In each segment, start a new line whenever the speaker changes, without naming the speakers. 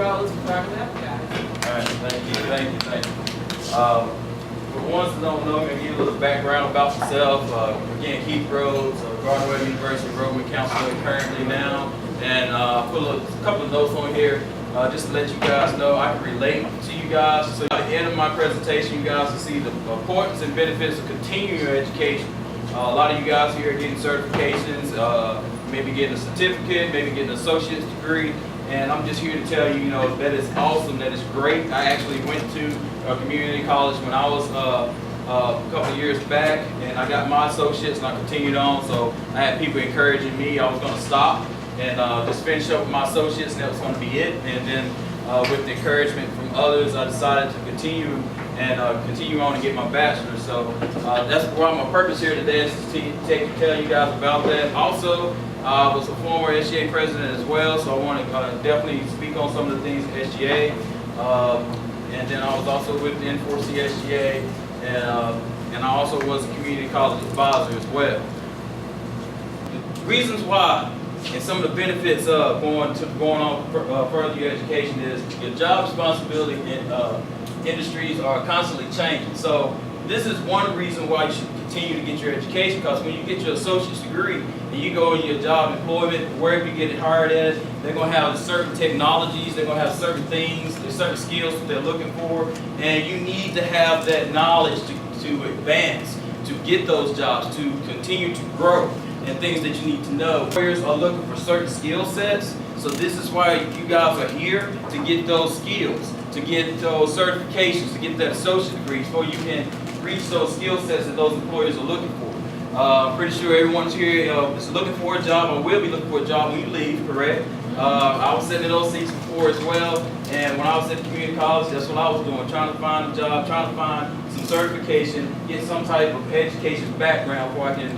Rhodes with our left guys.
All right, thank you. For the ones that don't know me, I'll give you a little background about myself. Again, Keith Rhodes, Gardner University Enrollment Counselor currently now, and put a couple of notes on here just to let you guys know I can relate to you guys. So at the end of my presentation, you guys will see the importance and benefits of continuing your education. A lot of you guys here are getting certifications, maybe getting a certificate, maybe getting an associate's degree. And I'm just here to tell you, that is awesome, that is great. I actually went to a community college when I was a couple of years back, and I got my associates and I continued on. So I had people encouraging me. I was going to stop and just finish up with my associates, and that was going to be it. And then with the encouragement from others, I decided to continue on and get my bachelor's. So that's why my purpose here today is to tell you guys about that. Also, I was a former SGA president as well, so I want to definitely speak on some of the things at SGA. And then I was also with the N4C SGA, and I also was a community college advisor as well. The reasons why and some of the benefits of going on further your education is your job responsibility in industries are constantly changing. So this is one reason why you should continue to get your education, because when you get your associate's degree and you go in your job employment, wherever you get hired at, they're going to have certain technologies, they're going to have certain things, there's certain skills that they're looking for, and you need to have that knowledge to advance, to get those jobs, to continue to grow, and things that you need to know. Employers are looking for certain skill sets, so this is why you guys are here, to get those skills, to get those certifications, to get that associate degree, so you can reach those skill sets that those employers are looking for. I'm pretty sure everyone's here is looking for a job, or will be looking for a job when you leave, correct? I was sitting in those seats before as well, and when I was at community college, that's what I was doing, trying to find a job, trying to find some certification, get some type of education background before I can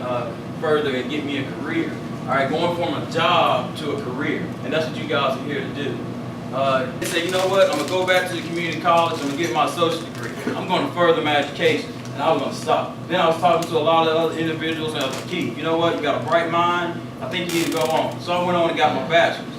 further and get me a career. All right, going from a job to a career, and that's what you guys are here to do. They say, you know what, I'm going to go back to the community college, I'm going to get my associate degree, I'm going to further my education, and I was going to stop. Then I was talking to a lot of other individuals, and I was like, Keith, you know what, you got a bright mind, I think you need to go on. So I went on and got my bachelor's.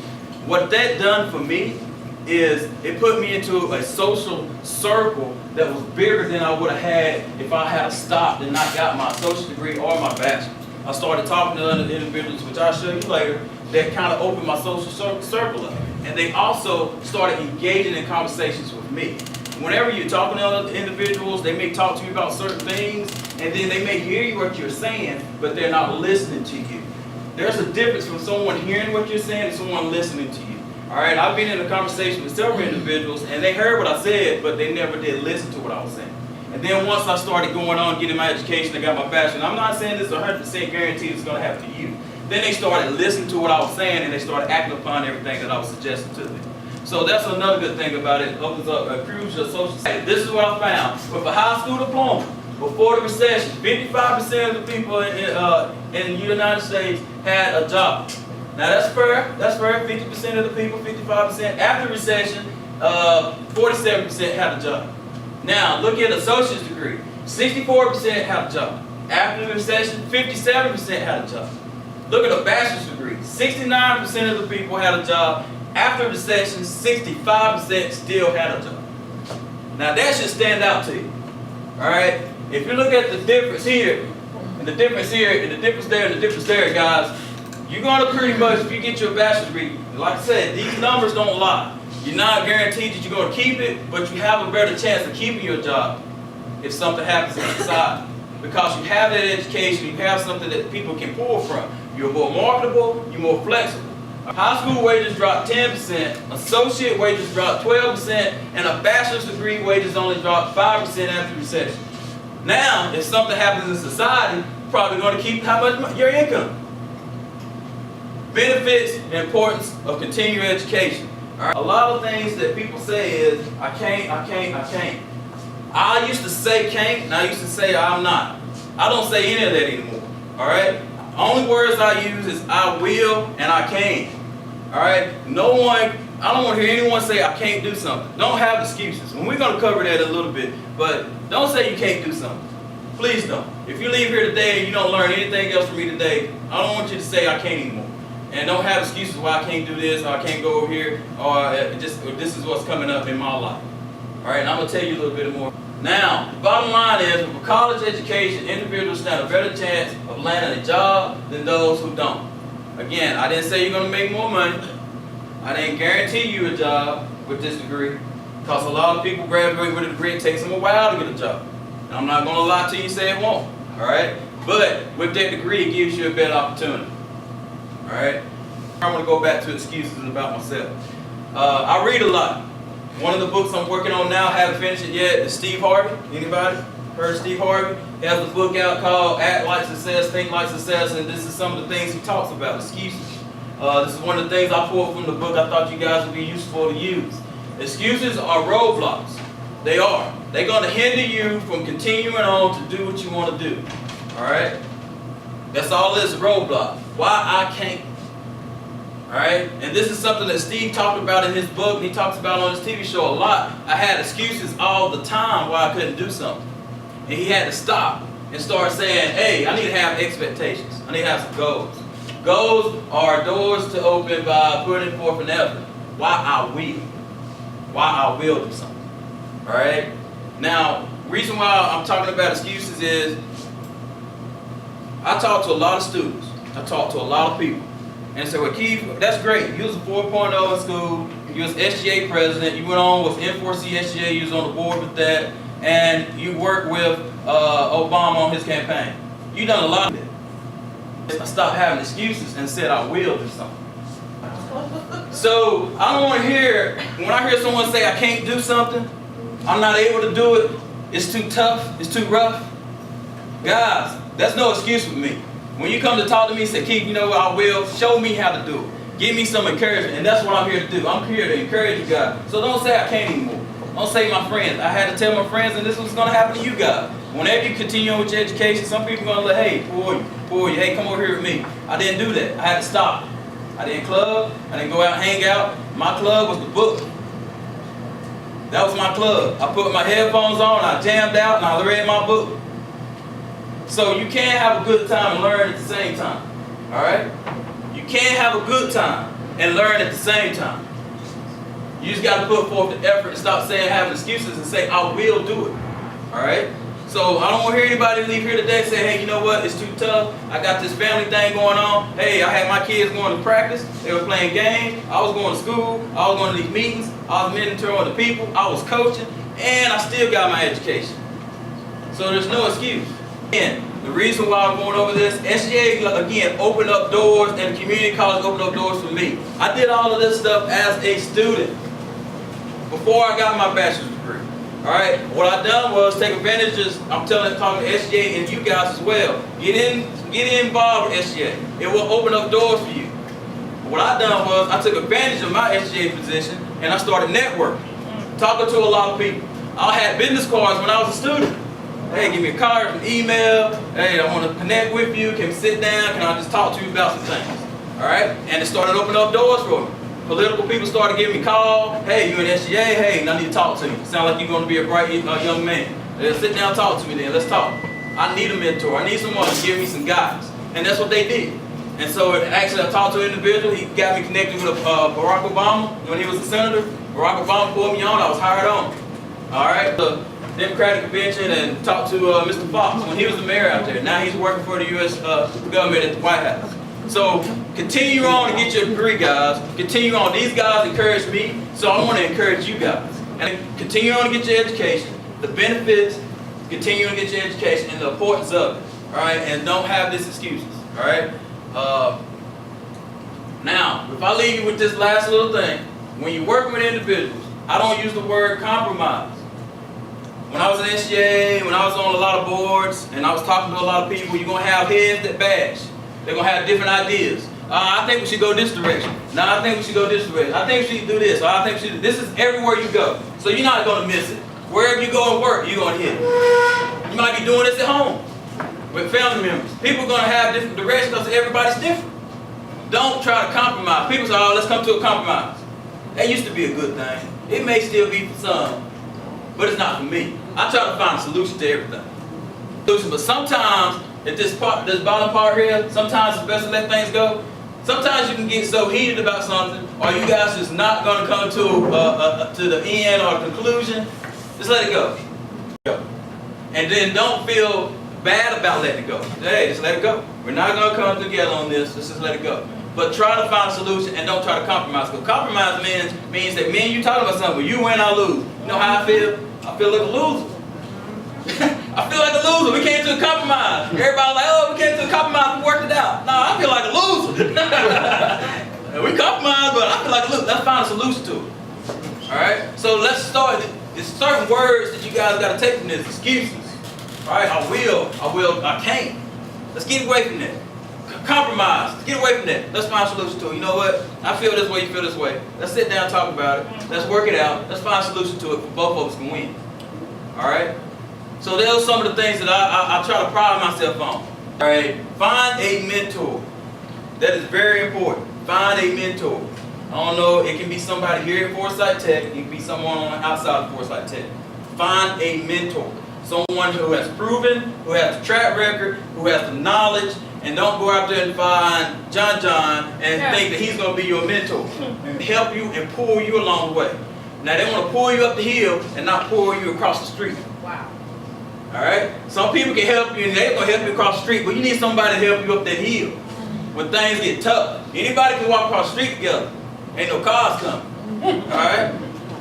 What that done for me is it put me into a social circle that was bigger than I would have had if I had stopped and not got my associate degree or my bachelor's. I started talking to other individuals, which I'll show you later, that kind of opened my social circle up. And they also started engaging in conversations with me. Whenever you're talking to other individuals, they may talk to you about certain things, and then they may hear you what you're saying, but they're not listening to you. There's a difference from someone hearing what you're saying and someone listening to you. All right, I've been in a conversation with several individuals, and they heard what I said, but they never did listen to what I was saying. And then once I started going on, getting my education, I got my bachelor's, and I'm not saying this is 100% guaranteed it's going to happen to you. Then they started listening to what I was saying, and they started acting upon everything that I was suggesting to them. So that's another good thing about it. It opens up, improves your social status. This is what I found. With a high school diploma, before the recession, 55% of the people in the United States had a job. Now that's fair. That's fair. 50% of the people, 55%. After the recession, 47% had a job. Now look at associate's degree. 64% had a job. After the recession, 57% had a job. Look at a bachelor's degree. 69% of the people had a job. After the recession, 65% still had a job. Now that should stand out to you. All right? If you look at the difference here, and the difference here, and the difference there, and the difference there, guys, you're going to pretty much, if you get your bachelor's degree, like I said, these numbers don't lie. You're not guaranteed that you're going to keep it, but you have a better chance of keeping your job if something happens inside. Because you have that education, you have something that people can pull from. You're more marketable, you're more flexible. High school wages dropped 10%, associate wages dropped 12%, and a bachelor's degree wages only dropped 5% after the recession. Now, if something happens in society, you're probably going to keep how much your income. Benefits and importance of continuing education. All right? A lot of things that people say is, I can't. I used to say can't, and I used to say I'm not. I don't say any of that anymore. All right? Only words I use is I will and I can. All right? I don't want to hear anyone say I can't do something. Don't have excuses. And we're going to cover that a little bit, but don't say you can't do something. Please don't. If you leave here today and you don't learn anything else from me today, I don't want you to say I can't anymore. And don't have excuses why I can't do this, or I can't go over here, or this is what's coming up in my life. All right, and I'm going to tell you a little bit more. Now, the bottom line is, with a college education, individuals stand a better chance of landing a job than those who don't. Again, I didn't say you're going to make more money. I didn't guarantee you a job with this degree, because a lot of people graduate with a degree. It takes them a while to get a job. And I'm not going to lie to you and say it won't. All right? But with that degree, it gives you a better opportunity. All right? I'm going to go back to excuses about myself. I read a lot. One of the books I'm working on now, haven't finished it yet, is Steve Harvey. Anybody heard of Steve Harvey? He has a book out called Act Like Success, Think Like Success, and this is some of the things he talks about, excuses. This is one of the things I pulled from the book I thought you guys would be useful to use. Excuses are roadblocks. They are. They're going to hinder you from continuing on to do what you want to do. All right? That's all it is, a roadblock. Why I can't. All right? And this is something that Steve talked about in his book, and he talks about on his TV show a lot. I had excuses all the time why I couldn't do something. And he had to stop and start saying, hey, I need to have expectations. I need to have some goals. Goals are doors to open by putting forth an effort. Why I will. Why I will do something. All right? Now, reason why I'm talking about excuses is I talk to a lot of students. I talk to a lot of people. And say, well, Keith, that's great. You was a 4.0 in school. You was SGA president. You went on with N4C SGA. You was on the board with that. And you worked with Obama on his campaign. You done a lot of it. I stopped having excuses and said I will do something. So I don't want to hear, when I hear someone say I can't do something, I'm not able to do it, it's too tough, it's too rough. Guys, that's no excuse for me. When you come to talk to me and say, Keith, you know what, I will, show me how to do it. Give me some encouragement, and that's what I'm here to do. I'm here to encourage you guys. So don't say I can't anymore. Don't say my friends. I had to tell my friends, and this is what's going to happen to you guys. Whenever you continue on with your education, some people are going to say, hey, pour you, hey, come over here with me. I didn't do that. I had to stop. I didn't club. I didn't go out and hang out. My club was the book. That was my club. I put my headphones on, I jammed out, and I read my book. So you can't have a good time and learn at the same time. All right? You can't have a good time and learn at the same time. You just got to put forth the effort and stop saying having excuses and say, I will do it. All right? So I don't want to hear anybody leave here today and say, hey, you know what? It's too tough. I got this family thing going on. Hey, I had my kids going to practice. They were playing games. I was going to school. I was going to these meetings. I was mentoring the people. I was coaching. And I still got my education. So there's no excuse. And the reason why I'm going over this, SGA, again, opened up doors, and the community college opened up doors for me. I did all of this stuff as a student before I got my bachelor's degree. All right, what I done was take advantage of, talking to SGA and you guys as well. Get involved with SGA. It will open up doors for you. What I done was I took advantage of my SGA position and I started networking, talking to a lot of people. I had business cards when I was a student. Hey, give me a card, an email. Hey, I want to connect with you. Can we sit down? Can I just talk to you about some things? All right, and it started opening up doors for me. Political people started giving me calls. Hey, you in SGA? Hey, I need to talk to you. Sound like you're going to be a bright young man. Sit down, talk to me then. Let's talk. I need a mentor. I need someone to give me some guidance. And that's what they did. And so actually I talked to an individual. He got me connected with Barack Obama when he was a senator. Barack Obama pulled me on. I was hired on. All right. The Democratic convention and talked to Mr. Fox when he was the mayor out there. Now he's working for the U.S. government at the White House. So continue on to get your degree, guys. Continue on. These guys encourage me, so I want to encourage you guys. And continue on to get your education. The benefits, continue to get your education, and the importance of it. All right, and don't have these excuses. All right. Now, if I leave you with this last little thing, when you're working with individuals, I don't use the word compromise. When I was in SGA, when I was on a lot of boards, and I was talking to a lot of people, you're going to have heads that bash. They're going to have different ideas. I think we should go this direction. No, I think we should go this direction. I think we should do this. Or I think we should do this. This is everywhere you go. So you're not going to miss it. Wherever you go and work, you're going to hit it. You might be doing this at home with family members. People are going to have different directions because everybody's different. Don't try to compromise. People say, oh, let's come to a compromise. That used to be a good thing. It may still be for some, but it's not for me. I try to find a solution to everything. But sometimes, at this bottom part here, sometimes it's best to let things go. Sometimes you can get so heated about something, or you guys just not going to come to the end or conclusion. Just let it go. And then don't feel bad about letting it go. Hey, just let it go. We're not going to come together on this. Let's just let it go. But try to find a solution and don't try to compromise. Because compromise means that me and you talking about something. You win, I lose. You know how I feel? I feel like a loser. I feel like a loser. We came to a compromise. Everybody like, oh, we came to a compromise. We worked it out. No, I feel like a loser. We compromise, but I feel like a loser. Let's find a solution to it. All right? So let's start. There's certain words that you guys got to take from this. Excuses. All right? I will, I can't. Let's get away from that. Compromise. Let's get away from that. Let's find a solution to it. You know what? I feel this way, you feel this way. Let's sit down and talk about it. Let's work it out. Let's find a solution to it for both of us can win. All right? So those are some of the things that I try to pride myself on. All right? Find a mentor. That is very important. Find a mentor. I don't know, it can be somebody here at Foresight Tech. It can be someone on the outside of Foresight Tech. Find a mentor. Someone who has proven, who has the track record, who has the knowledge, and don't go out there and find John and think that he's going to be your mentor and help you and pull you along the way. Now they want to pull you up the hill and not pull you across the street.
Wow.
All right? Some people can help you and they're going to help you across the street, but you need somebody to help you up that hill when things get tough. Anybody can walk across the street together. Ain't no cars coming. All right?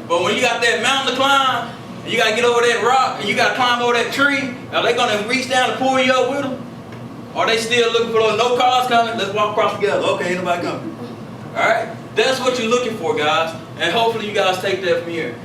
But when you got that mountain to climb, and you got to get over that rock, and you got to climb over that tree, are they going to reach down and pull you up with them? Or are they still looking for those no cars coming? Let's walk across together. Okay, ain't nobody coming. All right? That's what you're looking for, guys. And hopefully you guys take that from here.